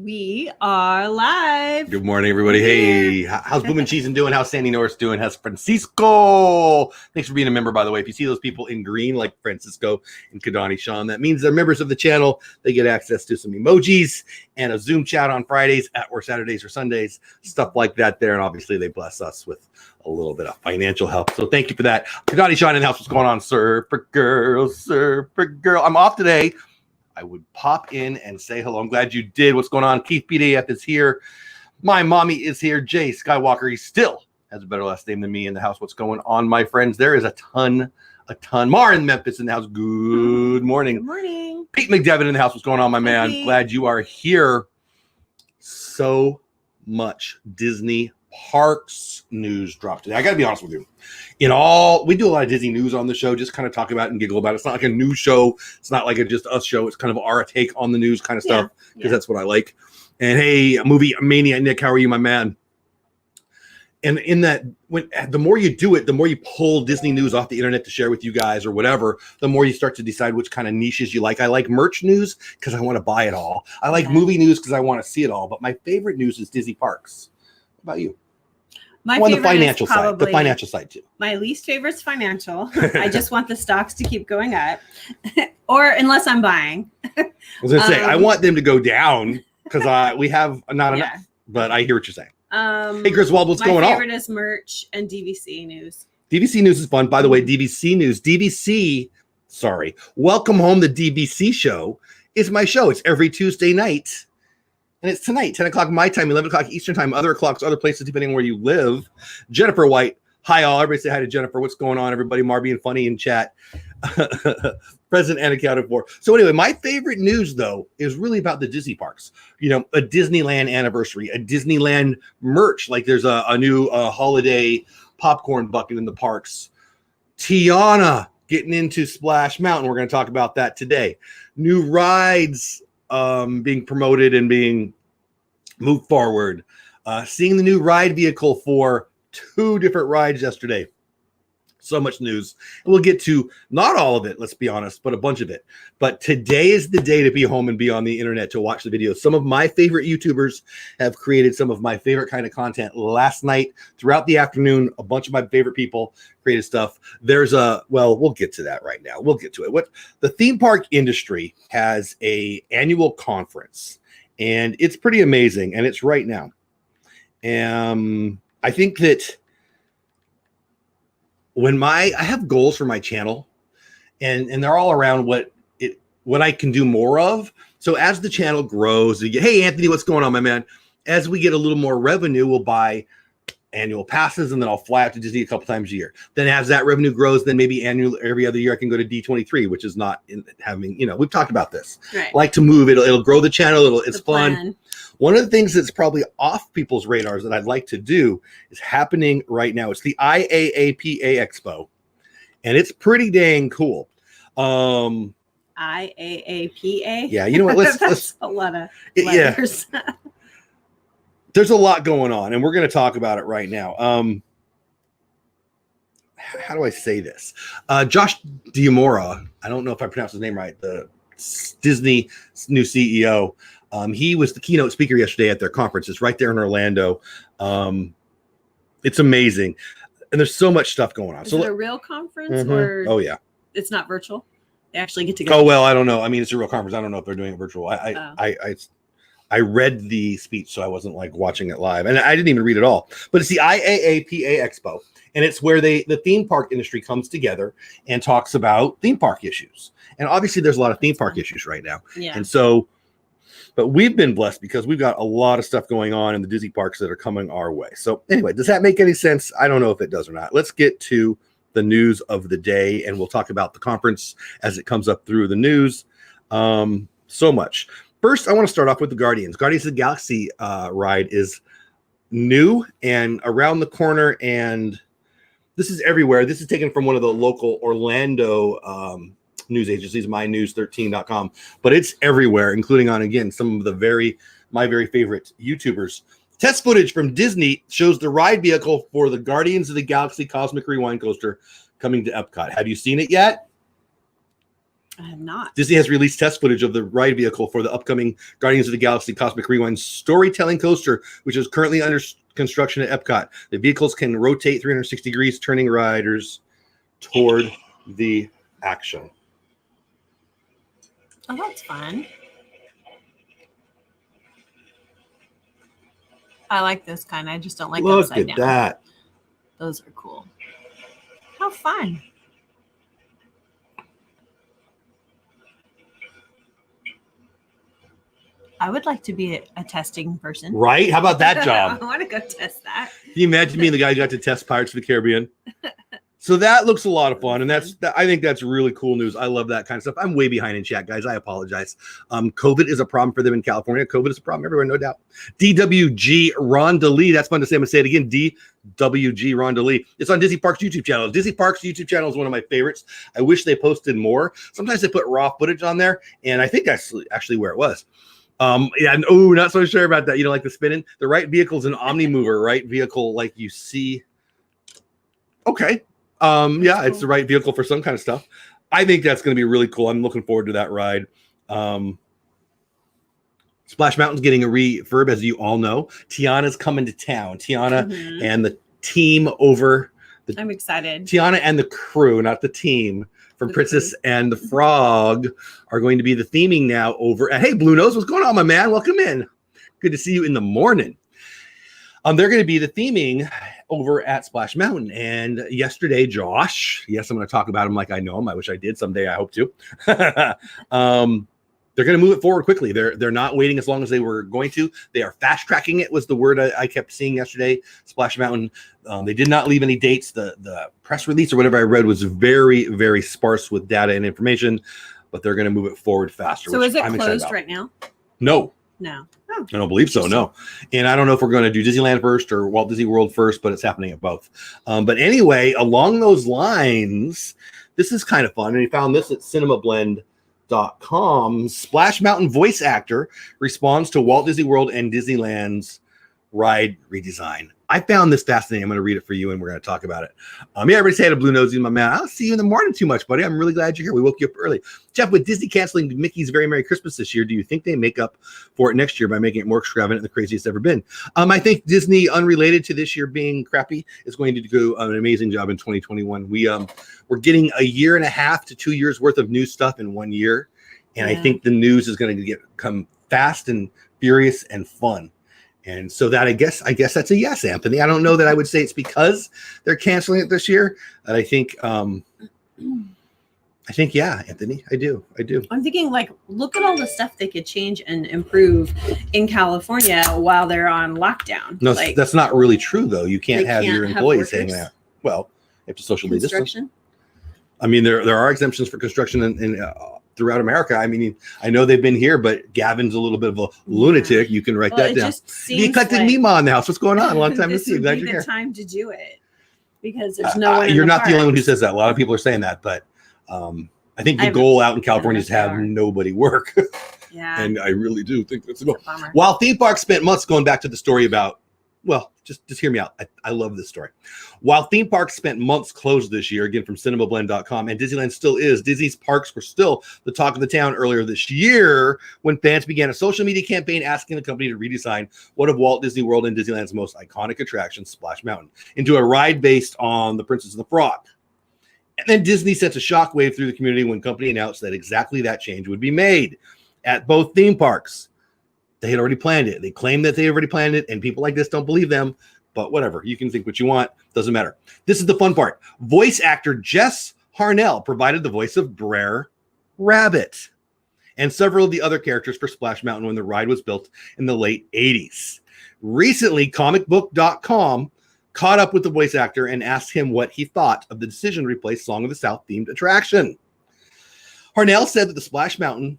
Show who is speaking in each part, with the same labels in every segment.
Speaker 1: We are live.
Speaker 2: Good morning, everybody. Hey, how's Boomin' Cheesin' doing? How's Sandy Norris doing? How's Francisco? Thanks for being a member, by the way. If you see those people in green, like Francisco and Kadani Sean, that means they're members of the channel. They get access to some emojis and a Zoom chat on Fridays or Saturdays or Sundays, stuff like that there. And obviously, they bless us with a little bit of financial help. So thank you for that. Kadani Sean in the house. What's going on, Surfer Girl? Surfer Girl. I'm off today. I would pop in and say hello. I'm glad you did. What's going on? Keith BDF is here. My mommy is here. Jay Skywalker, he still has a better last name than me in the house. What's going on, my friends? There is a ton. Mar in Memphis in the house. Good morning.
Speaker 1: Good morning.
Speaker 2: Pete McDevitt in the house. What's going on, my man?
Speaker 1: Pete.
Speaker 2: Glad you are here. So much Disney parks news dropped today. I got to be honest with you. We do a lot of Disney news on the show, just kind of talk about it and giggle about it. It's not like a news show. It's not like a just us show. It's kind of our take on the news kind of stuff, because that's what I like. And hey, movie mania, Nick, how are you, my man? And in that, the more you do it, the more you pull Disney news off the internet to share with you guys or whatever, the more you start to decide which kind of niches you like. I like merch news because I want to buy it all. I like movie news because I want to see it all. But my favorite news is Disney parks. What about you?
Speaker 1: My
Speaker 2: on
Speaker 1: favorite
Speaker 2: the financial
Speaker 1: is
Speaker 2: side, the financial side too.
Speaker 1: My least favorite is financial. I just want the stocks to keep going up, or unless I'm buying.
Speaker 2: I was gonna say I want them to go down because we have not enough. But I hear what you're saying. Hey, Griswold, what's going on?
Speaker 1: My favorite is merch and DVC news.
Speaker 2: DVC news is fun. By the way, DVC news. Welcome Home, the DVC show is my show. It's every Tuesday night. And it's tonight, 10 o'clock my time, 11 o'clock Eastern time, other clocks, other places, depending on where you live. Jennifer White. Hi, all. Everybody say hi to Jennifer. What's going on, everybody? Mar being funny in chat. Present and accounted for. So anyway, my favorite news, though, is really about the Disney parks. You know, a Disneyland anniversary, a Disneyland merch. Like there's a new holiday popcorn bucket in the parks. Tiana getting into Splash Mountain. We're going to talk about that today. New rides being promoted and being moved forward. Seeing the new ride vehicle for 2 different rides yesterday. So much news. And we'll get to not all of it, let's be honest, but a bunch of it. But today is the day to be home and be on the internet to watch the videos. Some of my favorite YouTubers have created some of my favorite kind of content last night. Throughout the afternoon, a bunch of my favorite people created stuff. We'll get to that right now. We'll get to it. What the theme park industry has a annual conference, and it's pretty amazing, and it's right now. I think that I have goals for my channel, and they're all around what I can do more of. So as the channel grows, hey Anthony, what's going on, my man? As we get a little more revenue, we'll buy annual passes, and then I'll fly out to Disney a couple times a year. Then as that revenue grows, then maybe every other year I can go to D23, which is not having, we've talked about this. Right. Like to move, it'll grow the channel. It's fun. One of the things that's probably off people's radars that I'd like to do is happening right now. It's the IAAPA Expo, and it's pretty dang cool. IAAPA? Yeah, you know what? Let's
Speaker 1: a lot of letters.
Speaker 2: Yeah. There's a lot going on, and we're going to talk about it right now. How do I say this? Josh D'Amora, I don't know if I pronounced his name right, the Disney new CEO. He was the keynote speaker yesterday at their conference. It's right there in Orlando. It's amazing. And there's so much stuff going on.
Speaker 1: Is it a real conference or it's not virtual? They actually get together.
Speaker 2: Oh, well, I don't know. I mean, it's a real conference. I don't know if they're doing it virtual. I read the speech, so I wasn't like watching it live, and I didn't even read it all. But it's the IAAPA Expo, and it's where the theme park industry comes together and talks about theme park issues. And obviously, there's a lot of theme park issues right now. Yeah. And so, but we've been blessed because we've got a lot of stuff going on in the Disney parks that are coming our way. So anyway, does that make any sense? I don't know if it does or not. Let's get to the news of the day, and we'll talk about the conference as it comes up through the news. So much. First, I want to start off with the Guardians. Guardians of the Galaxy ride is new and around the corner, and this is everywhere. This is taken from one of the local Orlando news agencies, mynews13.com, but it's everywhere, including on, again, some of my very favorite YouTubers. Test footage from Disney shows the ride vehicle for the Guardians of the Galaxy Cosmic Rewind coaster coming to Epcot. Have you seen it yet?
Speaker 1: I have not.
Speaker 2: Disney has released test footage of the ride vehicle for the upcoming Guardians of the Galaxy Cosmic Rewind storytelling coaster, which is currently under construction at Epcot. The vehicles can rotate 360 degrees, turning riders toward the action.
Speaker 1: Oh, that's fun. I like this kind. I just don't like
Speaker 2: Look
Speaker 1: upside
Speaker 2: at
Speaker 1: down.
Speaker 2: that.
Speaker 1: Those are cool. How fun. I would like to be a testing person.
Speaker 2: Right? How about that job?
Speaker 1: I want to go test that.
Speaker 2: Can you imagine being the guy who got to test Pirates of the Caribbean? So that looks a lot of fun, and I think that's really cool news. I love that kind of stuff. I'm way behind in chat, guys. I apologize. COVID is a problem for them in California. COVID is a problem everywhere, no doubt. DWG Rhonda Lee. That's fun to say. I'm going to say it again. DWG Rhonda Lee. It's on Disney Parks YouTube channel. Disney Parks YouTube channel is one of my favorites. I wish they posted more. Sometimes they put raw footage on there, and I think that's actually where it was. Not so sure about that. You know, like the spinning. The right vehicle is an Omni Mover, right vehicle like you see. Okay. It's the right vehicle for some kind of stuff. I think that's going to be really cool. I'm looking forward to that ride. Splash Mountain's getting a refurb, as you all know. Tiana's coming to town. Tiana and the team over.
Speaker 1: I'm excited.
Speaker 2: Tiana and the crew, not the team, from Princess and the Frog are going to be the theming now over. Hey, Blue Nose, what's going on, my man? Welcome in. Good to see you in the morning. They're going to be the theming over at Splash Mountain. And yesterday, Josh, yes, I'm going to talk about him like I know him. I wish I did someday. I hope to. They're going to move it forward quickly. They're not waiting as long as they were going to. They are fast tracking it was the word I kept seeing yesterday. Splash Mountain. They did not leave any dates. The press release or whatever I read was very, very sparse with data and information, but they're going to move it forward faster.
Speaker 1: So is it closed right now?
Speaker 2: No.
Speaker 1: No. Oh,
Speaker 2: I don't believe so, no. And I don't know if we're going to do Disneyland first or Walt Disney World first, but it's happening at both. But anyway, along those lines, this is kind of fun. And we found this at cinemablend.com. Splash Mountain voice actor responds to Walt Disney World and Disneyland's ride redesign. I found this fascinating. I'm going to read it for you, and we're going to talk about it. Everybody say hi to Blue Nosy, my man. I don't see you in the morning too much, buddy. I'm really glad you're here. We woke you up early. Jeff, with Disney canceling Mickey's Very Merry Christmas this year, do you think they make up for it next year by making it more extravagant and the craziest ever been? I think Disney, unrelated to this year being crappy, is going to do an amazing job in 2021. We're getting a year and a half to 2 years worth of new stuff in 1 year, and I think the news is going to come fast and furious and fun. And so that I guess that's a yes, Anthony. I don't know that I would say it's because they're canceling it this year. And I think yeah, Anthony, I do.
Speaker 1: I'm thinking like, look at all the stuff they could change and improve in California while they're on lockdown.
Speaker 2: No, that's not really true though. You can't have your employees hanging out. Well, you have to socially distance. I mean, there are exemptions for construction in throughout America. I mean, I know they've been here, but Gavin's a little bit of a lunatic. You can write that down. You collected Mima in the house. What's going on? A long time to see you. Glad you're here.
Speaker 1: This would be the time to do it because there's no one.
Speaker 2: You're not the only one who says that. A lot of people are saying that, but I think the goal out in California is to have nobody work.
Speaker 1: Yeah,
Speaker 2: and I really do think that's a goal. While theme parks spent months going back to the story about. Well, just hear me out. I love this story. While theme parks spent months closed this year, again from cinemablend.com, and Disneyland still is, Disney's parks were still the talk of the town earlier this year when fans began a social media campaign asking the company to redesign one of Walt Disney World and Disneyland's most iconic attractions, Splash Mountain, into a ride based on the Princess and the Frog. And then Disney sent a shockwave through the community when the company announced that exactly that change would be made at both theme parks. They had already planned it. They claim that they already planned it, and people like this don't believe them, but whatever. You can think what you want. Doesn't matter. This is the fun part. Voice actor Jess Harnell provided the voice of Brer Rabbit and several of the other characters for Splash Mountain when the ride was built in the late 80s. Recently, comicbook.com caught up with the voice actor and asked him what he thought of the decision to replace Song of the South themed attraction. Harnell said that Splash Mountain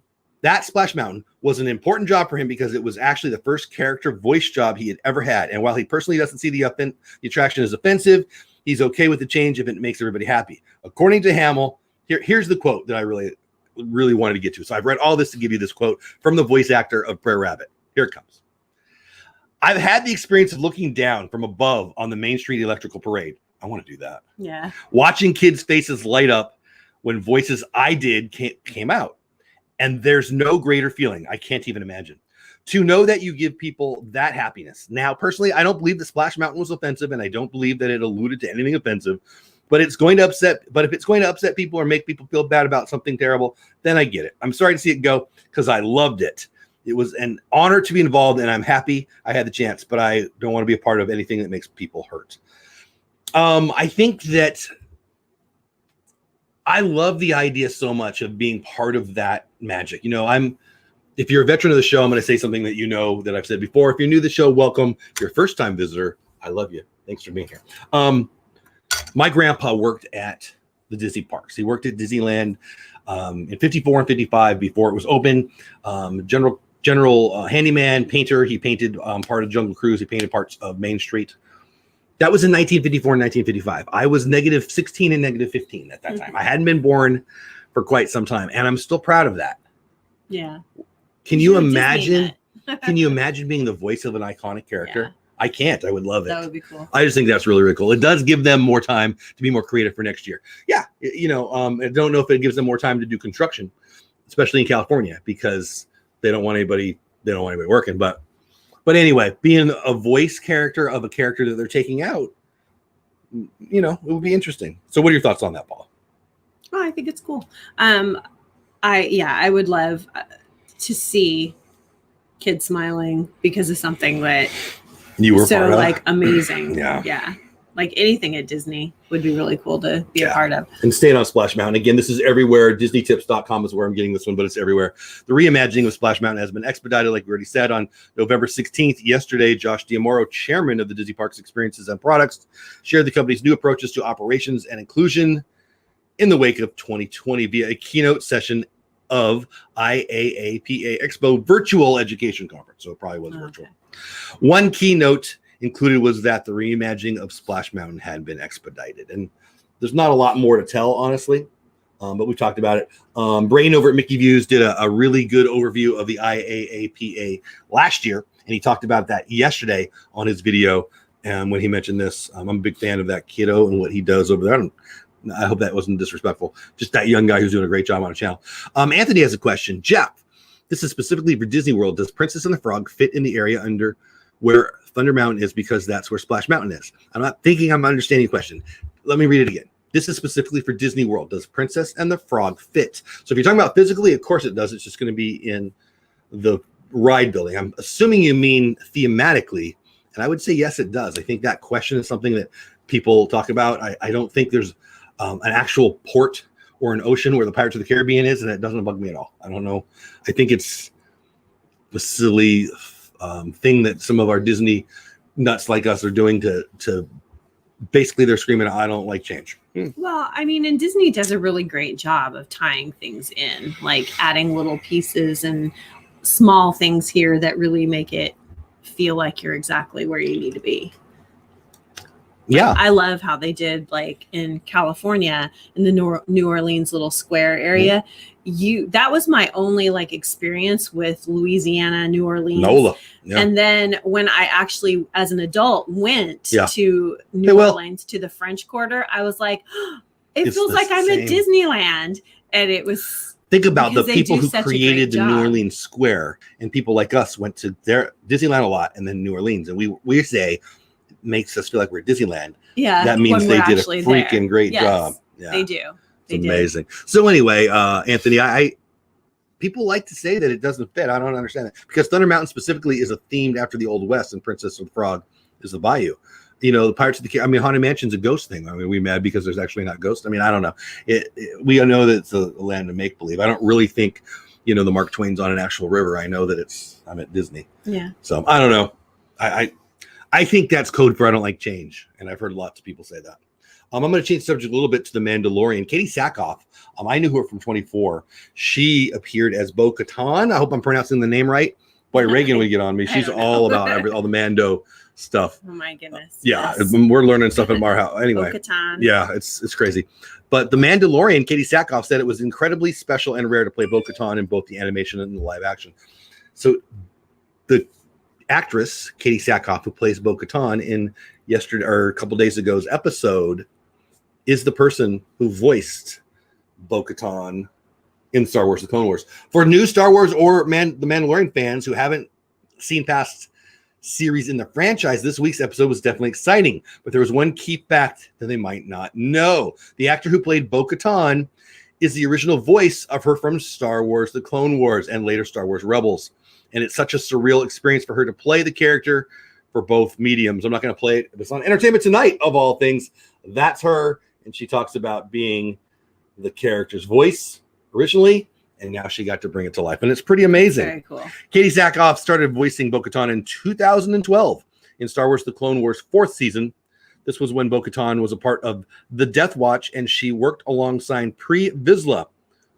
Speaker 2: was an important job for him because it was actually the first character voice job he had ever had. And while he personally doesn't see the attraction as offensive, he's okay with the change if it makes everybody happy. According to Hamill, here's the quote that I really, really wanted to get to. So I've read all this to give you this quote from the voice actor of Brer Rabbit. Here it comes. I've had the experience of looking down from above on the Main Street Electrical Parade. I want to do that.
Speaker 1: Yeah.
Speaker 2: Watching kids' faces light up when Voices I Did came out. And there's no greater feeling. I can't even imagine. To know that you give people that happiness. Now, personally, I don't believe that Splash Mountain was offensive, and I don't believe that it alluded to anything offensive. But if it's going to upset people or make people feel bad about something terrible, then I get it. I'm sorry to see it go because I loved it. It was an honor to be involved, and I'm happy I had the chance, but I don't want to be a part of anything that makes people hurt. I think that I love the idea so much of being part of that magic. If you're a veteran of the show, I'm going to say something that that I've said before. If you're new to the show, welcome. If you're a first-time visitor, I love you. Thanks for being here. My grandpa worked at the Disney parks. He worked at Disneyland in 54 and 55 before it was open. General handyman, painter. He painted part of Jungle Cruise. He painted parts of Main Street. That was in 1954 and 1955. I was -16 and -15 at that time. I hadn't been born for quite some time, and I'm still proud of that.
Speaker 1: Yeah.
Speaker 2: Can you imagine? Can you imagine being the voice of an iconic character? Yeah. I can't. I would love it.
Speaker 1: That would be cool.
Speaker 2: I just think that's really, really cool. It does give them more time to be more creative for next year. Yeah. I don't know if it gives them more time to do construction, especially in California, because they don't want anybody working. But anyway, being a voice character of a character that they're taking out, it would be interesting. So what are your thoughts on that, Paul?
Speaker 1: Oh, I think it's cool. I would love to see kids smiling because of something that
Speaker 2: you were
Speaker 1: so
Speaker 2: part of.
Speaker 1: Like amazing.
Speaker 2: Yeah.
Speaker 1: Like anything at Disney would be really cool to be a part of.
Speaker 2: And staying on Splash Mountain. Again, this is everywhere. DisneyTips.com is where I'm getting this one, but it's everywhere. The reimagining of Splash Mountain has been expedited, like we already said, on November 16th. Yesterday, Josh D'Amoro, chairman of the Disney Parks Experiences and Products, shared the company's new approaches to operations and inclusion in the wake of 2020 via a keynote session of IAAPA Expo Virtual Education Conference. So it probably was virtual. One keynote included was that the reimagining of Splash Mountain had been expedited. And there's not a lot more to tell, honestly, but we talked about it. Brain over at Mickey Views did a really good overview of the IAAPA last year, and he talked about that yesterday on his video. And when he mentioned this, I'm a big fan of that kiddo and what he does over there. I hope that wasn't disrespectful. Just that young guy who's doing a great job on a channel. Anthony has a question. Jeff, this is specifically for Disney World. Does Princess and the Frog fit in the area under where Thunder Mountain is, because that's where Splash Mountain is? I'm not thinking I'm understanding the question. Let me read it again. This is specifically for Disney World. Does Princess and the Frog fit? So if you're talking about physically, of course it does. It's just going to be in the ride building. I'm assuming you mean thematically, and I would say yes, it does. I think that question is something that people talk about. I don't think there's an actual port or an ocean where the Pirates of the Caribbean is, and it doesn't bug me at all. I don't know. I think it's a silly thing that some of our Disney nuts like us are doing to basically they're screaming, I don't like change.
Speaker 1: Well, I mean, and Disney does a really great job of tying things in, like adding little pieces and small things here that really make it feel like you're exactly where you need to be.
Speaker 2: Yeah.
Speaker 1: I love how they did, like in California in the New Orleans little square area. That was my only like experience with Louisiana, New Orleans.
Speaker 2: NOLA. Yeah.
Speaker 1: And then when I actually, as an adult, went to New Orleans to the French Quarter, I was like, it feels like I'm at Disneyland. And it was.
Speaker 2: Think about the people who created the New Orleans Square, and people like us went to their Disneyland a lot and then New Orleans. And we say, makes us feel like we're at Disneyland.
Speaker 1: Yeah.
Speaker 2: That means they did a freaking great job. Yeah.
Speaker 1: They do.
Speaker 2: It's amazing. So anyway, Anthony, people like to say that it doesn't fit. I don't understand that, because Thunder Mountain specifically is themed after the Old West, and Princess and the Frog is the Bayou. The Pirates of the Caribbean. Haunted Mansion's a ghost thing. I mean, we mad because there's actually not ghosts? I mean, I don't know. We know that it's a land of make believe. I don't really think, the Mark Twain's on an actual river. I know that I'm at Disney. Yeah. So I don't know. I think that's code for I don't like change, and I've heard lots of people say that. I'm going to change the subject a little bit to the Mandalorian. Katie Sackhoff, I knew her from 24. She appeared as Bo-Katan. I hope I'm pronouncing the name right. Boy, Reagan would get on me. She's all about all the Mando stuff.
Speaker 1: Oh my goodness.
Speaker 2: Yeah, yes. We're learning stuff at our house. Anyway,
Speaker 1: Bo-Katan.
Speaker 2: Yeah, it's crazy. But the Mandalorian, Katie Sackhoff said it was incredibly special and rare to play Bo-Katan in both the animation and the live action. So the actress Katie Sackhoff, who plays Bo-Katan in a couple days ago's episode, is the person who voiced Bo-Katan in Star Wars: The Clone Wars. For new Star Wars or the Mandalorian fans who haven't seen past series in the franchise, this week's episode was definitely exciting, but there was one key fact that they might not know. The actor who played Bo-Katan is the original voice of her from Star Wars: The Clone Wars and later Star Wars Rebels. And it's such a surreal experience for her to play the character for both mediums. I'm not going to play it. It's on Entertainment Tonight, of all things. That's her. And she talks about being the character's voice originally, and now she got to bring it to life. And it's pretty amazing.
Speaker 1: Very cool.
Speaker 2: Katie Sackhoff started voicing Bo-Katan in 2012 in Star Wars: The Clone Wars 4th season. This was when Bo-Katan was a part of the Death Watch, and she worked alongside Pre Vizsla,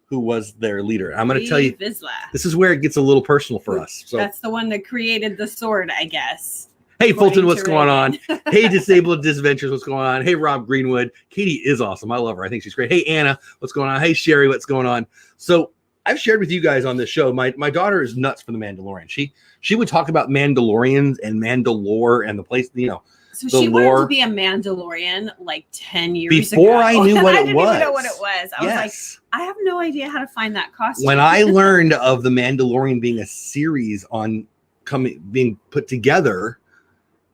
Speaker 2: who was their leader. I'm going to tell you,
Speaker 1: Vizsla.
Speaker 2: This is where it gets a little personal for us. So
Speaker 1: that's the one that created the sword, I guess.
Speaker 2: Hey, Fulton, what's going on? Hey, Disabled Disventures, what's going on? Hey, Rob Greenwood. Katie is awesome. I love her. I think she's great. Hey, Anna, what's going on? Hey, Sherry, what's going on? So I've shared with you guys on this show, my daughter is nuts for the Mandalorian. She would talk about Mandalorians and Mandalore and the place,
Speaker 1: So she wanted to be a Mandalorian like 10 years ago.
Speaker 2: Before I knew what it was.
Speaker 1: I didn't even know what it was. I was like, I have no idea how to find that costume.
Speaker 2: When I learned of the Mandalorian being a series being put together,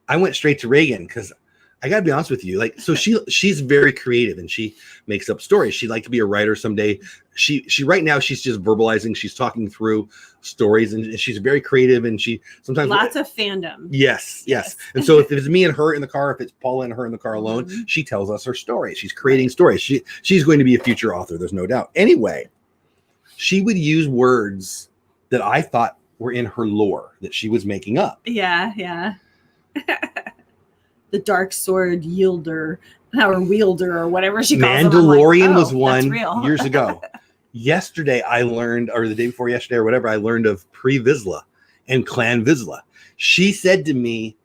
Speaker 2: I went straight to Reagan because I got to be honest with you. Like, so she's very creative and she makes up stories. She'd like to be a writer someday. She right now she's just verbalizing. She's talking through stories and she's very creative and she sometimes
Speaker 1: lots of fandom.
Speaker 2: Yes. And so if it's me and her in the car, if it's Paula and her in the car alone, she tells us her story. She's creating stories. She's going to be a future author. There's no doubt. Anyway, she would use words that I thought were in her lore that she was making up.
Speaker 1: Yeah. The dark sword wielder or whatever she calls them.
Speaker 2: Mandalorian was one years ago. Yesterday I learned, or the day before yesterday or whatever, I learned of Pre Vizsla and Clan Vizsla. She said to me,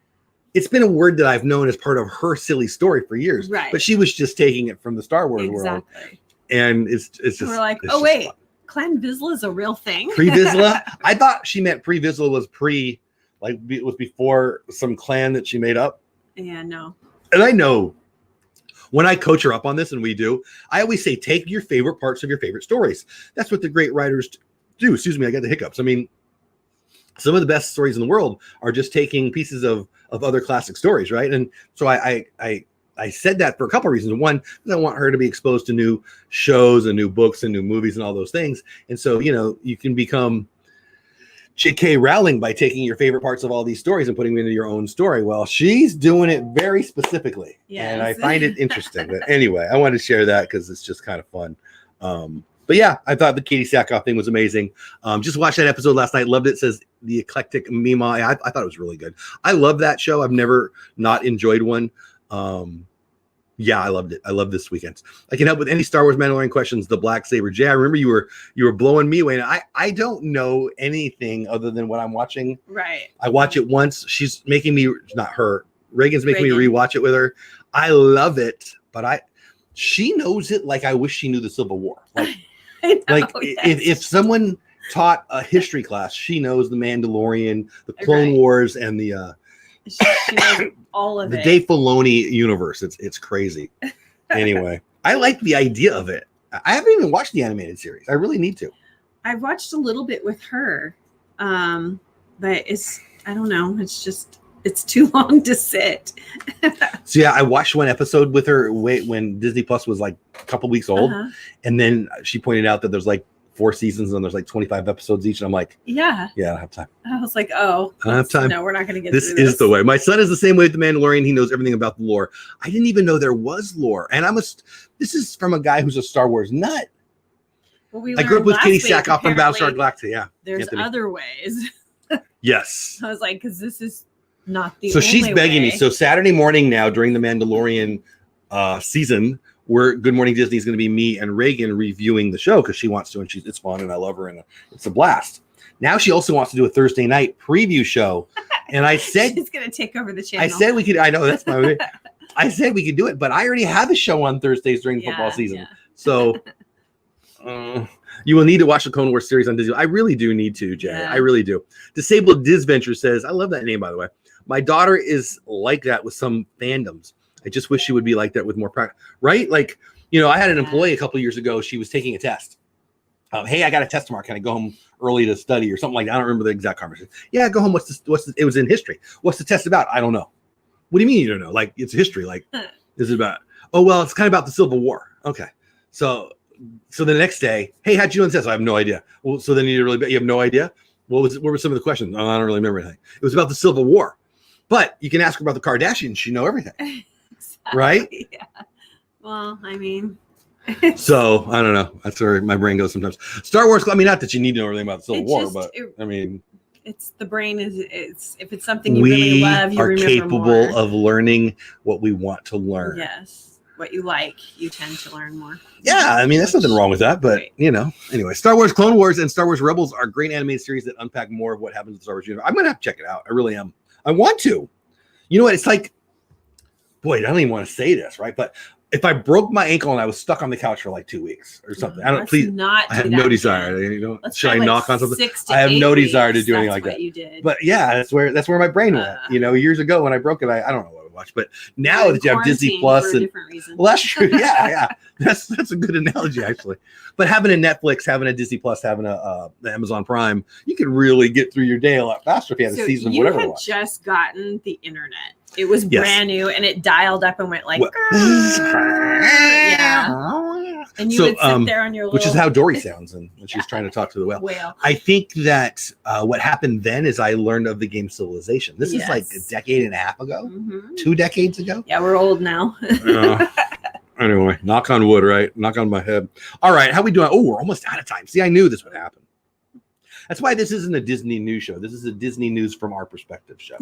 Speaker 2: it's been a word that I've known as part of her silly story for years,
Speaker 1: right?
Speaker 2: But she was just taking it from the Star Wars world. And it's just,
Speaker 1: we're like, oh wait, fun. Clan Vizsla is a real thing.
Speaker 2: Pre Vizsla? I thought she meant Pre Vizsla was it was before some clan that she made up.
Speaker 1: Yeah, no.
Speaker 2: And I know when I coach her up on this, and we do, I always say, take your favorite parts of your favorite stories. That's what the great writers do. Excuse me, I got the hiccups. I mean, some of the best stories in the world are just taking pieces of other classic stories, right? And so I said that for a couple of reasons. One, because I want her to be exposed to new shows and new books and new movies and all those things. And so, you can become J.K. Rowling by taking your favorite parts of all these stories and putting them into your own story. Well, she's doing it very specifically. Yes. And I find it interesting. But anyway, I wanted to share that because it's just kind of fun. But yeah, I thought the Katie Sackhoff thing was amazing. Just watched that episode last night. Loved it. It says the eclectic Mima. I thought it was really good. I love that show. I've never not enjoyed one. Yeah, I loved it. I love this weekend. I can help with any Star Wars Mandalorian questions. The Black Saber. Jay, I remember you were blowing me away. And I don't know anything other than what I'm watching.
Speaker 1: Right.
Speaker 2: I watch it once. She's making me, not her, Reagan's making me rewatch it with her. I love it, but she knows it like I wish she knew the Civil War. Like, if someone taught a history class, she knows the Mandalorian, the Clone Wars, and the
Speaker 1: she knows all of
Speaker 2: the Dave Filoni universe. It's crazy. Anyway, I like the idea of it. I haven't even watched the animated series. I really need to.
Speaker 1: I've watched a little bit with her, but I don't know. It's too long to sit.
Speaker 2: So yeah, I watched one episode with her when Disney Plus was like a couple weeks old, and then she pointed out that there's like 4 seasons and there's like 25 episodes each, and I'm like, yeah, I don't have time.
Speaker 1: I was like, I don't have time. No, we're not going to get
Speaker 2: this. This is the way. My son is the same way with the Mandalorian. He knows everything about the lore. I didn't even know there was lore, and this is from a guy who's a Star Wars nut.
Speaker 1: Well,
Speaker 2: I grew up with Katie Sackhoff from Battlestar Galactica. Yeah,
Speaker 1: there's other ways.
Speaker 2: Yes,
Speaker 1: I was like, because this is not the.
Speaker 2: So she's begging me. So Saturday morning now during the Mandalorian season, Good Morning Disney is going to be me and Reagan reviewing the show because she wants to, and it's fun, and I love her, and it's a blast. Now she also wants to do a Thursday night preview show, and I said
Speaker 1: she's going to take over the channel.
Speaker 2: I said we could. I know that's my. I said we could do it, but I already have a show on Thursdays during football season, so you will need to watch the Clone Wars series on Disney. I really do need to, Jay. I really do. Disabled Disventure says, I love that name, by the way. My daughter is like that with some fandoms. I just wish she would be like that with more practice, right? Like You know, I had an employee a couple of years ago. She was taking a test. Hey, I got a test tomorrow. Can I go home early to study or something like that? I don't remember the exact conversation. Yeah, go home. It was in history. What's the test about? I don't know. What do you mean you don't know? Like, it's history. Like, is it about, oh, well, it's kind of about the Civil War. Okay. So the next day, hey, how'd you know the test? I have no idea. Well, so then you have no idea? What were some of the questions? Oh, I don't really remember anything. It was about the Civil War. But you can ask her about the Kardashians. She know everything. Exactly. Right?
Speaker 1: Yeah. Well, I mean.
Speaker 2: So I don't know. That's where my brain goes sometimes. Star Wars. I mean, not that you need to know everything about the Civil War, but I mean,
Speaker 1: it's the brain is if it's something you really love, you remember
Speaker 2: capable
Speaker 1: more.
Speaker 2: Of learning what we want to learn.
Speaker 1: Yes, what you like, you tend to learn more.
Speaker 2: Yeah, I mean, there's nothing wrong with that, but right. You know, anyway, Star Wars Clone Wars and Star Wars Rebels are great animated series that unpack more of what happens in the Star Wars universe. I'm gonna have to check it out. I really am. I want to. You know what? It's like, boy, I don't even want to say this, right? But if I broke my ankle and I was stuck on the couch for like 2 weeks or something, I don't. Please, I have no desire. You know, should I knock on something? I have no desire to do anything like that.
Speaker 1: You did.
Speaker 2: But yeah, that's where my brain went. You know, years ago when I broke it, I don't know what I watched. But now that you have Disney Plus and well, that's true. Yeah, that's a good analogy actually. But having a Netflix, having a Disney Plus, having the Amazon Prime, you could really get through your day a lot faster if you had a season of whatever.
Speaker 1: You had just gotten the internet. It was brand new, and it dialed up and went like, yeah. And you would sit there on your little...
Speaker 2: Which is how Dory sounds when she's trying to talk to the whale. I think that what happened then is I learned of the game Civilization. This is like a decade and a half ago, 2 decades ago.
Speaker 1: Yeah, we're old now.
Speaker 2: Anyway, knock on wood, right? Knock on my head. All right, how we doing? Oh, we're almost out of time. See, I knew this would happen. That's why this isn't a Disney news show. This is a Disney news from our perspective show.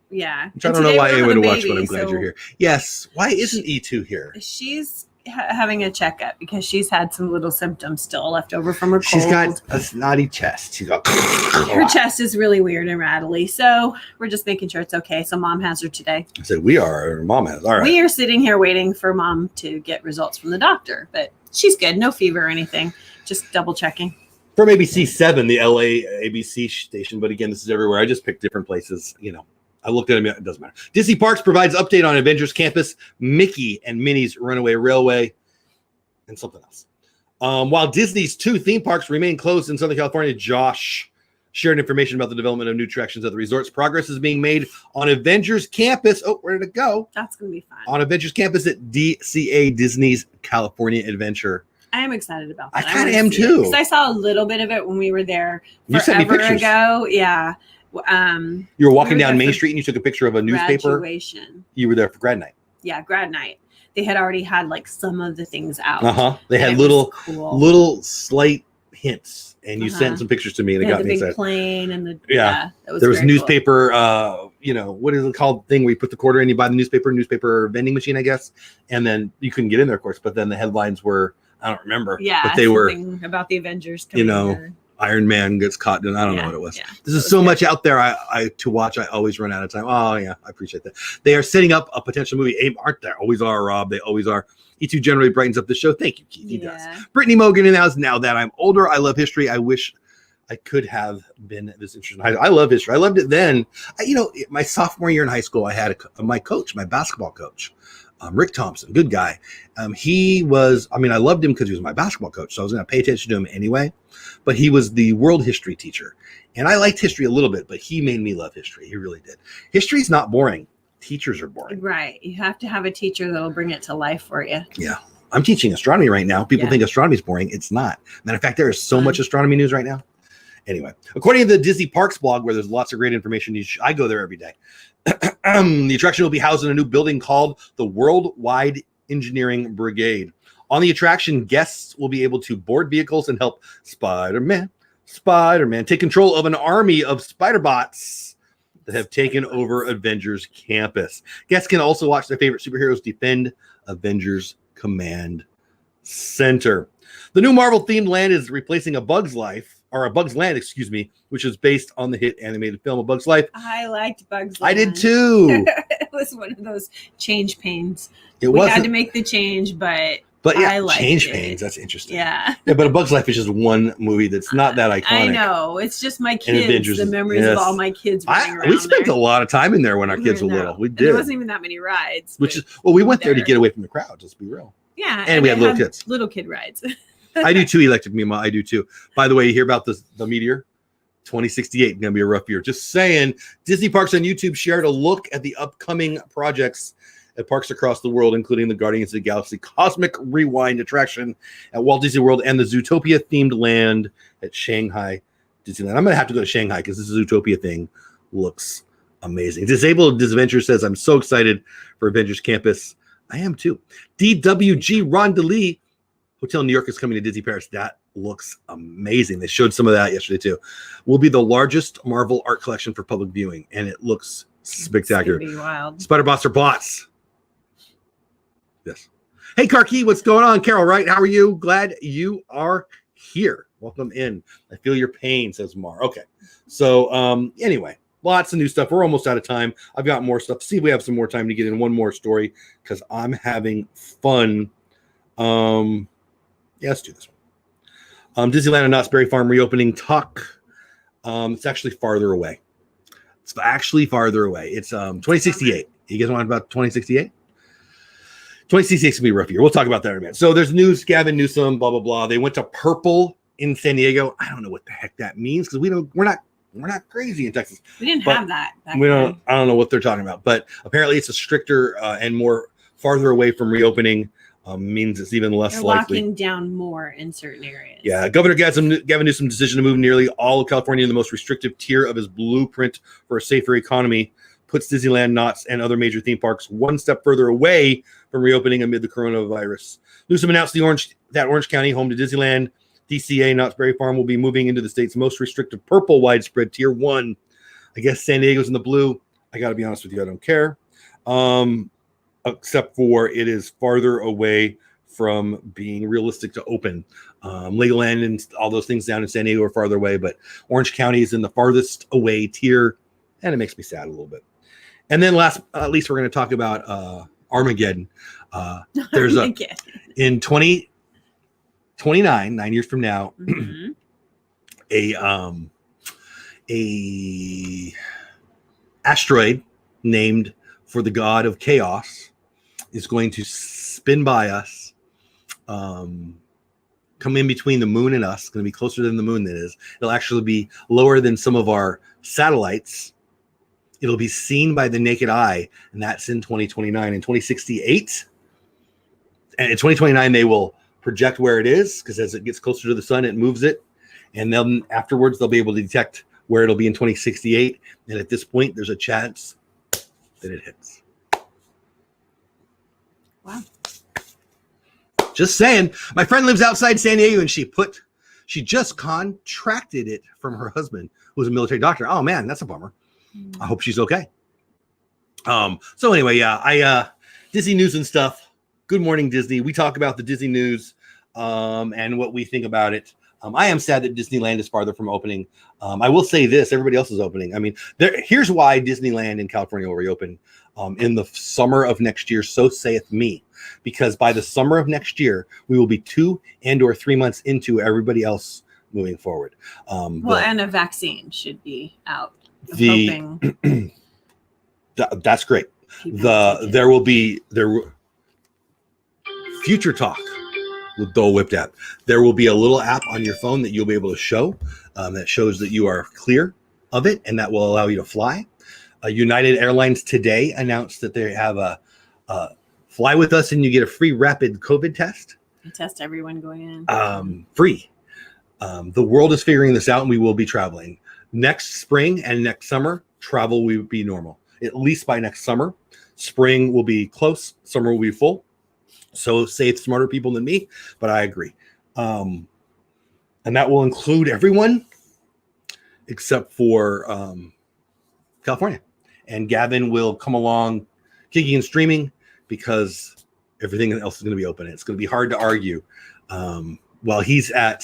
Speaker 1: Yeah.
Speaker 2: Which I don't know why anyone would watch, but I'm glad you're here. Yes. Why isn't E2 here?
Speaker 1: She's having a checkup because she's had some little symptoms still left over from her cold.
Speaker 2: She's got a snotty chest. She's got
Speaker 1: her chest is really weird and rattly. So we're just making sure it's okay. So mom has her today.
Speaker 2: I said mom has. All right.
Speaker 1: We are sitting here waiting for mom to get results from the doctor, but she's good. No fever or anything. Just double checking.
Speaker 2: From ABC 7, the LA ABC station. But again, this is everywhere. I just picked different places, you know. I looked at them. It doesn't matter. Disney Parks provides update on Avengers Campus, Mickey and Minnie's Runaway Railway, and something else. While Disney's 2 theme parks remain closed in Southern California, Josh shared information about the development of new attractions at the resorts. Progress is being made on Avengers Campus. Oh, where did it go?
Speaker 1: That's going to be fun.
Speaker 2: On Avengers Campus at DCA, Disney's California Adventure.
Speaker 1: I am excited about that.
Speaker 2: I kind of am too.
Speaker 1: Because I saw a little bit of it when we were there forever ago. Yeah.
Speaker 2: You were walking down Main Street and you took a picture of a newspaper.
Speaker 1: Graduation.
Speaker 2: You were there for grad night.
Speaker 1: Yeah, grad night. They had already had like some of the things out.
Speaker 2: They had little slight hints, and you sent some pictures to me, and it got me excited.
Speaker 1: The big plane and the
Speaker 2: there was newspaper. Cool. You know, what is it called? Thing where you put the quarter in, you buy the newspaper vending machine, I guess, and then you couldn't get in there, of course. But then the headlines were, I don't remember.
Speaker 1: Yeah,
Speaker 2: but they were
Speaker 1: about the Avengers.
Speaker 2: You know. There. Iron Man gets caught in, I don't know what it was. Yeah, this is so much out there I to watch. I always run out of time. Oh yeah, I appreciate that. They are setting up a potential movie. Aren't they? Always are, Rob. They always are. E2 generally brightens up the show. Thank you, Keith. He does. Brittany Mogan announced, now that I'm older, I love history. I wish I could have been this interested. I love history. I loved it then. My sophomore year in high school, I had my basketball coach. Rick Thompson, good guy. He was, I loved him because he was my basketball coach. So I was going to pay attention to him anyway, but he was the world history teacher. And I liked history a little bit, but he made me love history. He really did. History's not boring. Teachers are boring.
Speaker 1: Right. You have to have a teacher that'll bring it to life for you.
Speaker 2: Yeah. I'm teaching astronomy right now. People think astronomy is boring. It's not. Matter of fact, there is so much astronomy news right now. Anyway, according to the Disney Parks blog, where there's lots of great information, I go there every day. The attraction will be housed in a new building called the Worldwide Engineering Brigade. On the attraction, guests will be able to board vehicles and help Spider-Man take control of an army of spider bots that have taken over Avengers Campus. Guests can also watch their favorite superheroes defend Avengers Command Center. The new Marvel-themed land is replacing A Bug's Land, which is based on the hit animated film A Bug's Life.
Speaker 1: I liked Bug's Land.
Speaker 2: I did too.
Speaker 1: It was one of those change pains.
Speaker 2: We
Speaker 1: had to make the change, but
Speaker 2: yeah,
Speaker 1: I liked
Speaker 2: change
Speaker 1: it.
Speaker 2: pains. That's interesting.
Speaker 1: Yeah.
Speaker 2: But A Bug's Life is just one movie that's not that iconic.
Speaker 1: I know. It's just my kids. The memories of all my kids running around.
Speaker 2: We spent a lot of time in there when our kids were little. We did.
Speaker 1: There wasn't even that many rides.
Speaker 2: We went there to get away from the crowd. Let's be real.
Speaker 1: Yeah,
Speaker 2: and we had
Speaker 1: it
Speaker 2: little kids.
Speaker 1: little kid rides.
Speaker 2: I do too, Electric Mima. I do too. By the way, you hear about the meteor? 2068 going to be a rough year. Just saying. Disney Parks on YouTube shared a look at the upcoming projects at parks across the world, including the Guardians of the Galaxy Cosmic Rewind attraction at Walt Disney World and the Zootopia themed land at Shanghai Disneyland. I'm going to have to go to Shanghai because this Zootopia thing looks amazing. Disabled Disventure says, I'm so excited for Avengers Campus. I am too. DWG Rondelie Hotel New York is coming to Disney Paris. That looks amazing. They showed some of that yesterday too. Will be the largest Marvel art collection for public viewing, and it looks spectacular.
Speaker 1: It's gonna be wild.
Speaker 2: Spider Bots are bots. Yes. Hey, Karki, what's going on? Carol, right? How are you? Glad you are here. Welcome in. I feel your pain, says Mar. Okay. So anyway, lots of new stuff. We're almost out of time. I've got more stuff. See if we have some more time to get in one more story because I'm having fun. Yeah, let's do this one. Disneyland and Knott's Berry Farm reopening talk. It's actually farther away. It's 2068. You guys want about 2068? 2068 is going to be a rough year. We'll talk about that in a minute. So there's news, Gavin Newsom, blah, blah, blah. They went to purple in San Diego. I don't know what the heck that means because we're not crazy in Texas.
Speaker 1: We didn't have that.
Speaker 2: I don't know what they're talking about, but apparently it's a stricter and more farther away from reopening. Means it's even less likely.
Speaker 1: Locking down more in certain areas.
Speaker 2: Yeah, Governor Gavin Newsom's decision to move nearly all of California in the most restrictive tier of his blueprint for a safer economy puts Disneyland, Knott's, and other major theme parks one step further away from reopening amid the coronavirus. Newsom announced that Orange County, home to Disneyland, DCA, Knott's Berry Farm, will be moving into the state's most restrictive purple widespread tier 1. I guess San Diego's in the blue. I got to be honest with you, I don't care. Except for it is farther away from being realistic to open. Legoland and all those things down in San Diego are farther away, but Orange County is in the farthest away tier, and it makes me sad a little bit. And then last, at least we're going to talk about Armageddon. There's in 2029, 9 years from now, mm-hmm. a asteroid named for the god of chaos is going to spin by us, come in between the moon and us. It's going to be closer than the moon than it is. It'll actually be lower than some of our satellites. It'll be seen by the naked eye, and that's in 2029. In 2068, and in 2029, they will project where it is, because as it gets closer to the sun, it moves it. And then afterwards, they'll be able to detect where it'll be in 2068. And at this point, there's a chance that it hits.
Speaker 1: Wow.
Speaker 2: Just saying. My friend lives outside San Diego, and she just contracted it from her husband, who's a military doctor. Oh man, that's a bummer. I hope she's okay. So anyway, yeah, Disney news and stuff. Good morning, Disney. We talk about the Disney news and what we think about it. I am sad that Disneyland is farther from opening. I will say this, everybody else is opening. I mean, here's why Disneyland in California will reopen in the summer of next year, so saith me. Because by the summer of next year, we will be 2 and or 3 months into everybody else moving forward.
Speaker 1: And a vaccine should be out.
Speaker 2: That's great. There will be future talk with Dole Whip app. There will be a little app on your phone that you'll be able to show that shows that you are clear of it, and that will allow you to fly. United Airlines today announced that they have a fly with us and you get a free rapid COVID test.
Speaker 1: You test everyone going in.
Speaker 2: Free. The world is figuring this out, and we will be traveling. Next spring and next summer, travel will be normal. At least by next summer. Spring will be close. Summer will be full. So say it's smarter people than me, but I agree. And that will include everyone except for California. And Gavin will come along kicking and streaming because everything else is going to be open. It's going to be hard to argue. While he's at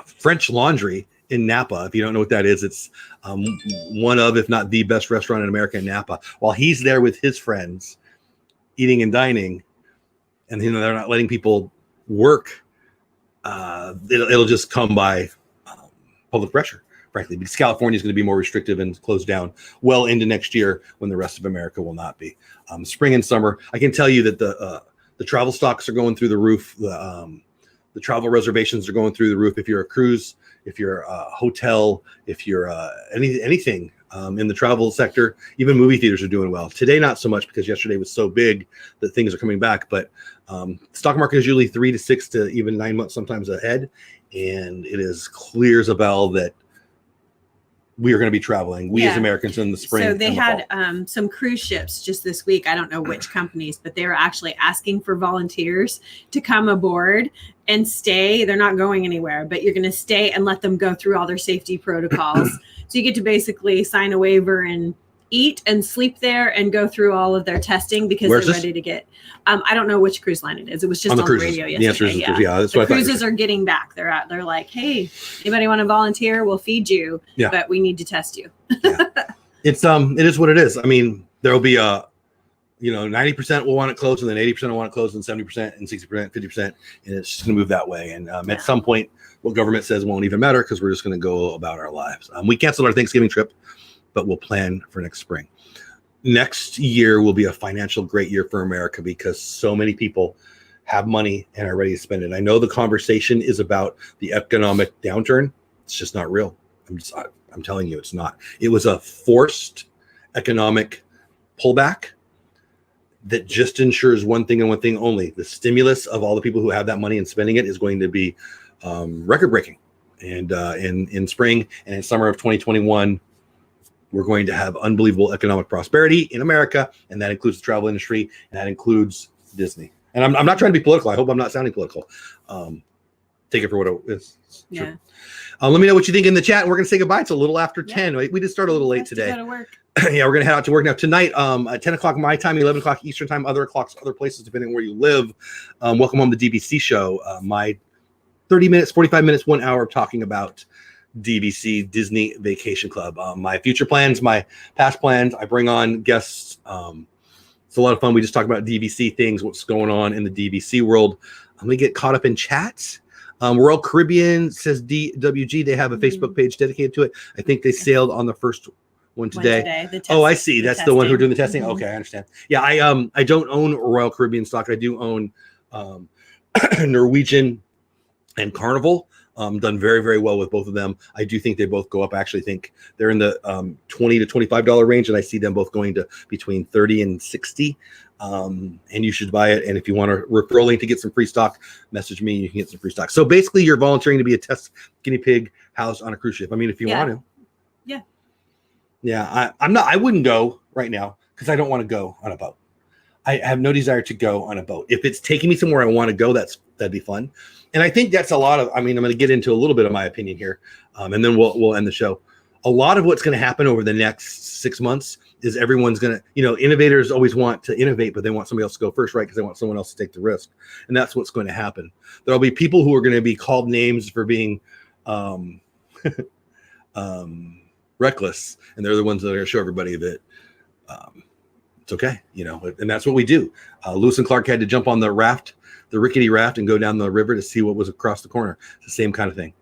Speaker 2: French Laundry in Napa. If you don't know what that is, it's one of, if not the best restaurant in America in Napa. While he's there with his friends eating and dining, and they're not letting people work, it'll just come by public pressure frankly, because California is going to be more restrictive and closed down well into next year when the rest of America will not be. Spring and summer, I can tell you that the travel stocks are going through the roof. The travel reservations are going through the roof. If you're a cruise, if you're a hotel, if you're anything in the travel sector, even movie theaters are doing well. Today, not so much because yesterday was so big that things are coming back. But stock market is usually 3 to 6 to even 9 months sometimes ahead. And it is clear as a bell that we are going to be traveling, we as Americans, in the spring.
Speaker 1: So they had some cruise ships just this week. I don't know which companies, but they were actually asking for volunteers to come aboard and stay. They're not going anywhere, but you're going to stay and let them go through all their safety protocols. So you get to basically sign a waiver and eat and sleep there and go through all of their testing because they're ready to get. I don't know which cruise line it is. It was just on the radio yesterday. The answer is
Speaker 2: that's
Speaker 1: the
Speaker 2: what
Speaker 1: cruises are getting back. They're like, hey, anybody want to volunteer? We'll feed you, but we need to test you.
Speaker 2: It is what it is. I mean, there'll be 90% will want it closed, and then 80% will want it closed, and 70% and 60%, 50%, and it's just going to move that way. And at some point, what government says won't even matter because we're just going to go about our lives. We canceled our Thanksgiving trip, but we'll plan for next spring. Next year will be a financial great year for America because so many people have money and are ready to spend it. I know the conversation is about the economic downturn. It's just not real. I'm telling you, it's not. It was a forced economic pullback that just ensures one thing and one thing only. The stimulus of all the people who have that money and spending it is going to be record breaking. And in spring and in summer of 2021, we're going to have unbelievable economic prosperity in America, and that includes the travel industry, and that includes Disney. And I'm not trying to be political. I hope I'm not sounding political. Take it for what it is.
Speaker 1: Yeah.
Speaker 2: Let me know what you think in the chat. We're going to say goodbye. It's a little after 10. We did start a little late today.
Speaker 1: Go to work.
Speaker 2: Yeah, we're going to head out to work now. Tonight, at 10 o'clock my time, 11 o'clock Eastern time, other places, depending on where you live. Welcome home to DBC show. My 30 minutes, 45 minutes, 1 hour of talking about DVC, Disney Vacation Club. My future plans, my past plans. I bring on guests. It's a lot of fun. We just talk about DVC things, what's going on in the DVC world. I'm going to get caught up in chats. Royal Caribbean says DWG. They have a Facebook page dedicated to it. I think they sailed on the first one today. I see. That's the one who are doing the testing. Mm-hmm. Okay, I understand. Yeah, I don't own Royal Caribbean stock. I do own Norwegian and Carnival. Done very, very well with both of them. I do think they both go up. I actually think they're in the $20 to $25 range, and I see them both going to between $30 and $60. And you should buy it. And if you want a referral link to get some free stock, message me and you can get some free stock. So basically, you're volunteering to be a test guinea pig housed on a cruise ship. I mean, if you want to. Yeah, I wouldn't go right now because I don't want to go on a boat. I have no desire to go on a boat. If it's taking me somewhere I want to go, that'd be fun. And I think that's a lot of, I'm going to get into a little bit of my opinion here, and then we'll end the show. A lot of what's going to happen over the next 6 months is everyone's going to, innovators always want to innovate, but they want somebody else to go first, right? Because they want someone else to take the risk. And that's what's going to happen. There'll be people who are going to be called names for being reckless. And they're the ones that are going to show everybody that it's okay, and that's what we do. Lewis and Clark had to jump on the rickety raft, and go down the river to see what was across the corner. It's the same kind of thing.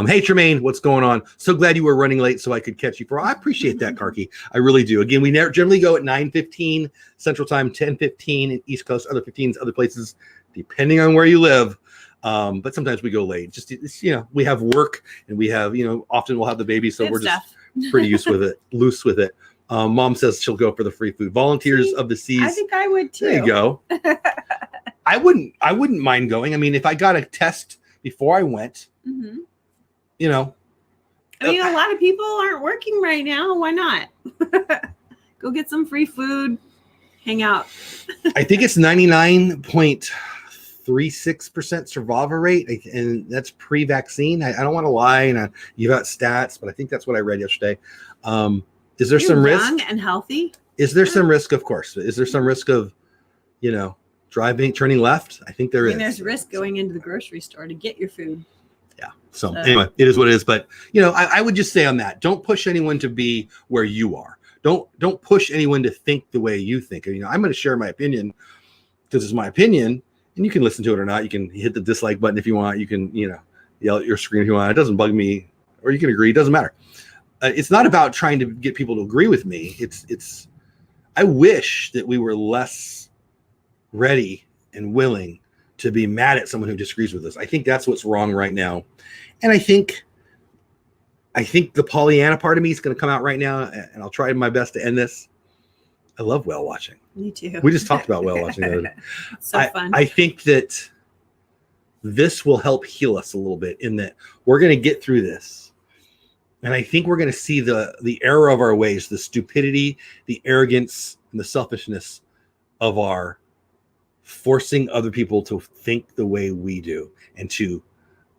Speaker 2: Hey, Tremaine, what's going on? So glad you were running late so I could catch you I appreciate that, Karki. I really do. Again, we generally go at 9:15 Central Time, 10:15 in East Coast, other 15s, other places, depending on where you live. But sometimes we go late. Just, we have work, and we have, often we'll have the baby, so we're just pretty loose with it. Mom says she'll go for the free food. Volunteers of the Seas. I
Speaker 1: think I would too.
Speaker 2: There you go. I wouldn't mind going. I mean, if I got a test before I went,
Speaker 1: I mean, a lot of people aren't working right now. Why not? Go get some free food, hang out.
Speaker 2: I think it's 99.36% survival rate, and that's pre-vaccine. I don't want to lie, and you got stats, but I think that's what I read yesterday. Is there some risk?
Speaker 1: Young and healthy.
Speaker 2: Is there some risk? Of course. Is there some risk of, turning left? I think there is.
Speaker 1: There's risk going into the grocery store to get your food.
Speaker 2: Yeah. So anyway, it is what it is. But I would just say on that, don't push anyone to be where you are. Don't push anyone to think the way you think. I'm going to share my opinion because it's my opinion, and you can listen to it or not. You can hit the dislike button if you want. You can yell at your screen if you want. It doesn't bug me or you can agree. It doesn't matter. It's not about trying to get people to agree with me. I wish that we were less ready and willing to be mad at someone who disagrees with us. I think that's what's wrong right now. And I think the Pollyanna part of me is going to come out right now, and I'll try my best to end this. I love whale watching.
Speaker 1: Me too.
Speaker 2: We just talked about whale watching the other day.
Speaker 1: So fun.
Speaker 2: I think that this will help heal us a little bit in that we're going to get through this. And I think we're going to see the error of our ways, the stupidity, the arrogance, and the selfishness of our forcing other people to think the way we do and to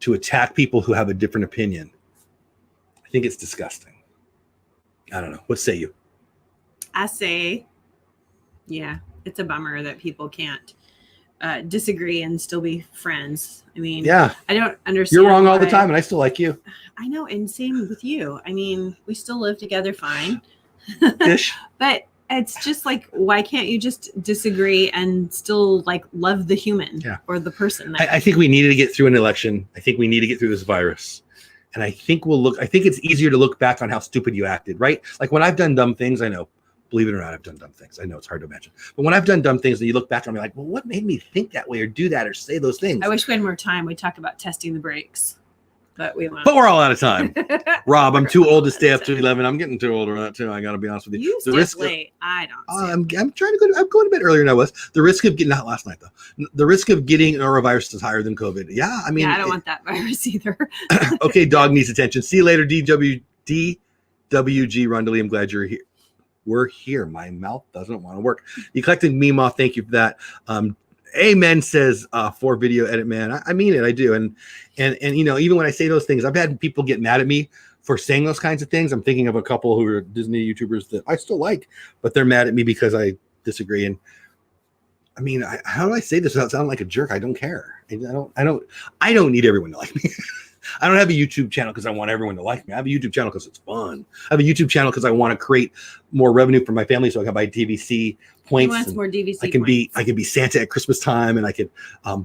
Speaker 2: attack people who have a different opinion. I think it's disgusting. I don't know. What say you?
Speaker 1: I say, yeah, it's a bummer that people can't disagree and still be friends. I mean,
Speaker 2: yeah,
Speaker 1: I don't understand.
Speaker 2: You're wrong all the time, and I still like you.
Speaker 1: I know, and same with you. I mean, we still live together fine.
Speaker 2: Ish.
Speaker 1: But it's just like, why can't you just disagree and still like love the human or the person?
Speaker 2: I think we needed to get through an election. I think we need to get through this virus. And I think it's easier to look back on how stupid you acted, right? Like when I've done dumb things, I know, believe it or not, I've done dumb things. I know it's hard to imagine. But when I've done dumb things and you look back on me like, well, what made me think that way or do that or say those things?
Speaker 1: I wish we had more time. We talk about testing the brakes, but we won't.
Speaker 2: But we're all out of time. Rob, I'm too old to stay up to 11. I'm getting too old for that too. I got to be honest with you.
Speaker 1: You stay up late. I don't.
Speaker 2: I'm trying to go. I'm going to bed earlier than I was. The risk of getting, not last night though. The risk of getting norovirus is higher than COVID. Yeah, I mean.
Speaker 1: Yeah, I don't want that virus either.
Speaker 2: Okay, dog needs attention. See you later, DWG Rondalee. I'm glad you're here. We're here. My mouth doesn't want to work. You collected meme off. Thank you for that. Amen says for video edit man. I mean it. I do. And you know, even when I say those things, I've had people get mad at me for saying those kinds of things. I'm thinking of a couple who are Disney YouTubers that I still like, but they're mad at me because I disagree. And I mean, how do I say this without sounding like a jerk? I don't care. I don't need everyone to like me. I don't have a YouTube channel because I want everyone to like me. I have a YouTube channel because it's fun. I have a YouTube channel because I want to create more revenue for my family so I can buy DVC points.
Speaker 1: He wants more DVC
Speaker 2: I can be Santa at Christmas time, and I can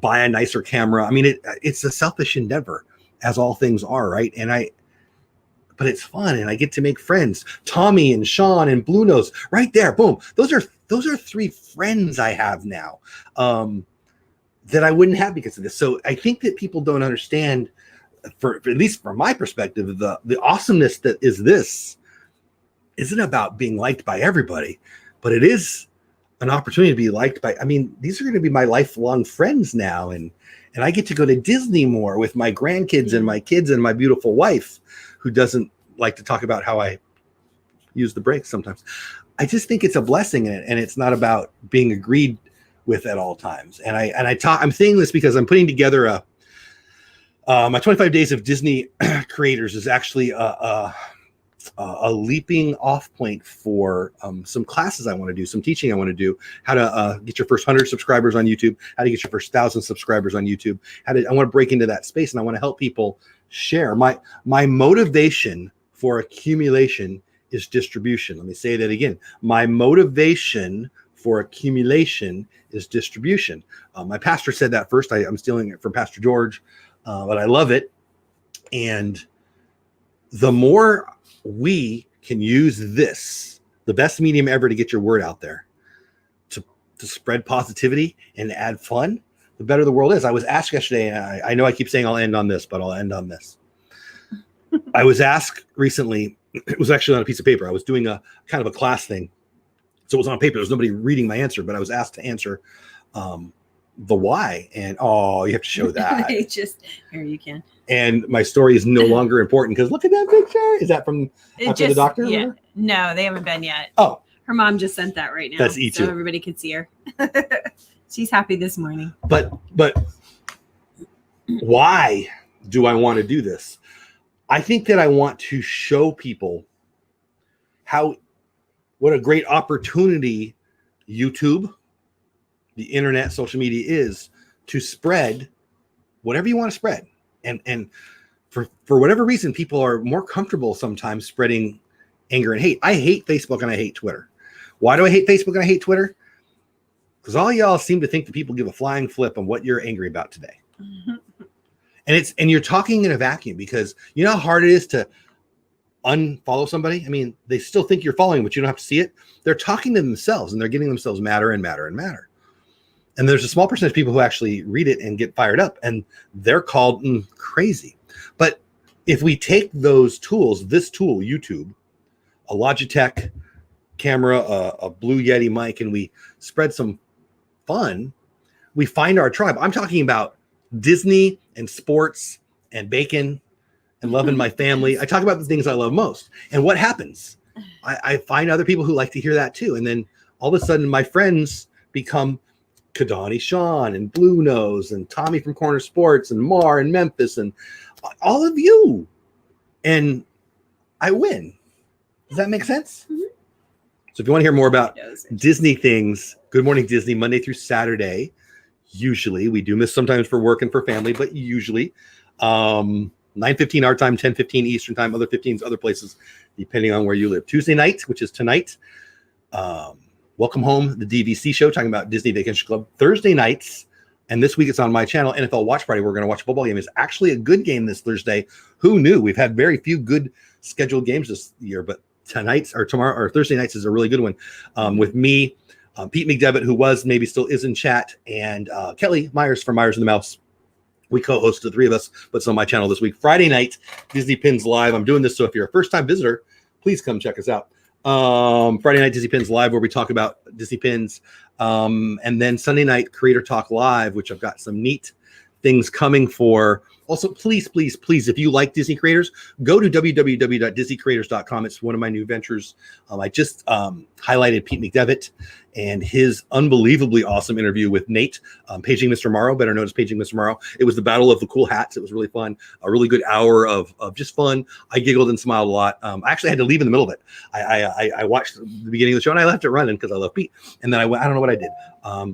Speaker 2: buy a nicer camera. I mean, it's a selfish endeavor, as all things are, right? But it's fun, and I get to make friends. Tommy and Sean and Blue Nose, right there, boom. Those are 3 friends I have now that I wouldn't have because of this. So I think that people don't understand. For at least from my perspective, the awesomeness that is this isn't about being liked by everybody, but it is an opportunity to be liked by. I mean, these are going to be my lifelong friends now, and I get to go to Disney more with my grandkids and my kids and my beautiful wife, who doesn't like to talk about how I use the brakes sometimes. I just think it's a blessing, and it's not about being agreed with at all times. And I'm saying this because I'm putting together my 25 days of Disney creators is actually a leaping off point for some classes I want to do, some teaching I want to do, how to get your first 100 subscribers on YouTube, how to get your first 1,000 subscribers on YouTube. I want to break into that space, and I want to help people share. My motivation for accumulation is distribution. Let me say that again. My motivation for accumulation is distribution. My pastor said that first. I'm stealing it from Pastor George. But I love it. And the more we can use this, the best medium ever to get your word out there, to spread positivity and add fun, the better the world is. I was asked yesterday, and I know I keep saying I'll end on this, but I'll end on this. I was asked recently, it was actually on a piece of paper. I was doing a kind of a class thing. So it was on paper. There was nobody reading my answer, but I was asked to answer the why, and you have to show that.
Speaker 1: Here you can.
Speaker 2: And my story is no longer important because look at that picture. Is that from after the doctor?
Speaker 1: Yeah. No, they haven't been yet.
Speaker 2: Oh,
Speaker 1: her mom just sent that right now.
Speaker 2: That's E2.
Speaker 1: So everybody could see her. She's happy this morning.
Speaker 2: But why do I want to do this? I think that I want to show people what a great opportunity YouTube, the internet, social media is to spread whatever you want to spread. And for whatever reason, people are more comfortable sometimes spreading anger and hate. I hate Facebook and I hate Twitter. Why do I hate Facebook and I hate Twitter? Because all y'all seem to think that people give a flying flip on what you're angry about today. And you're talking in a vacuum, because you know how hard it is to unfollow somebody. I mean, they still think you're following, but you don't have to see it. They're talking to themselves, and they're getting themselves madder and madder and madder. And there's a small percentage of people who actually read it and get fired up, and they're called crazy. But if we take those tools, this tool, YouTube, a Logitech camera, a Blue Yeti mic, and we spread some fun, we find our tribe. I'm talking about Disney and sports and bacon and loving my family. I talk about the things I love most. And what happens? I find other people who like to hear that too. And then all of a sudden my friends become Kadani Sean and Blue Nose and Tommy from Corner Sports and Mar and Memphis and all of you. And I win. Does that make sense? Mm-hmm. So if you want to hear more about Disney things, Good Morning Disney, Monday through Saturday. Usually, we do miss sometimes for work and for family, but usually 9:15 our time, 10:15 Eastern time, other 15s other places, depending on where you live. Tuesday night, which is tonight, Welcome Home, the DVC show, talking about Disney Vacation Club. Thursday nights, and this week it's on my channel, NFL Watch Party. We're going to watch a football game. It's actually a good game this Thursday. Who knew? We've had very few good scheduled games this year, but tonight's or tomorrow or Thursday nights is a really good one with me. Pete McDevitt, who was, maybe still is in chat, and Kelly Myers from Myers and the Mouse. We co-host, the three of us, but it's on my channel this week. Friday night, Disney Pins Live. I'm doing this, so if you're a first-time visitor, please come check us out. Friday night, Disney Pins Live, where we talk about Disney Pins. And then Sunday night, Creator Talk Live, which I've got some neat things coming for. Also, please, please, please, if you like Disney creators, go to www.disneycreators.com. It's one of my new ventures. I just highlighted Pete McDevitt and his unbelievably awesome interview with Nate, Paging Mr. Morrow, better known as Paging Mr. Morrow. It was the Battle of the Cool Hats. It was really fun. A really good hour of just fun. I giggled and smiled a lot. I actually had to leave in the middle of it. I watched the beginning of the show, and I left it running because I love Pete. And then I went, I don't know what I did.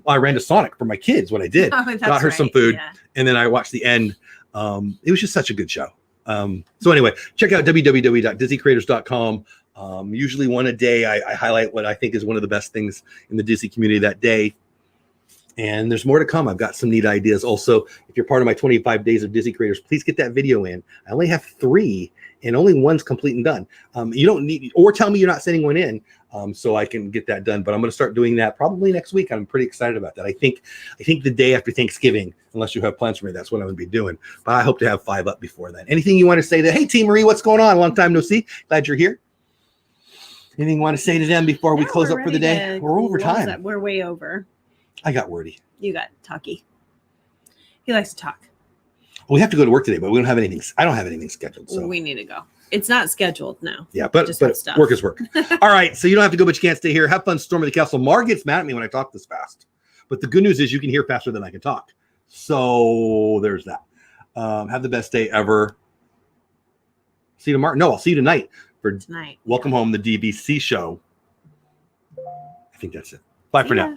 Speaker 2: I ran to Sonic for my kids, what I did. Got her some food. Yeah. And then I watched the end. It was just such a good show. So anyway, check out www.disneycreators.com. Usually one a day, I highlight what I think is one of the best things in the Disney community that day. And there's more to come. I've got some neat ideas. Also, if you're part of my 25 days of Disney creators, please get that video in. I only have 3 and only one's complete and done. You don't need, or tell me you're not sending one in so I can get that done. But I'm going to start doing that probably next week. I'm pretty excited about that. I think the day after Thanksgiving, unless you have plans for me, that's what I'm going to be doing. But I hope to have 5 up before then. Anything you want to say to, hey, T. Marie, what's going on? Long time no see. Glad you're here. Anything you want to say to them before we close up for the day? We're over time.
Speaker 1: We're way over.
Speaker 2: I got wordy.
Speaker 1: You got talky. He likes to talk.
Speaker 2: We have to go to work today, but we don't have anything. I don't have anything scheduled. So
Speaker 1: we need to go. It's not scheduled now.
Speaker 2: Yeah, but work is work. All right, so you don't have to go, but you can't stay here. Have fun storming the castle. Mar gets mad at me when I talk this fast. But the good news is you can hear faster than I can talk. So there's that. Have the best day ever. See you tomorrow. No, I'll see you tonight for Welcome Home, the DBC show. I think that's it. Bye for now.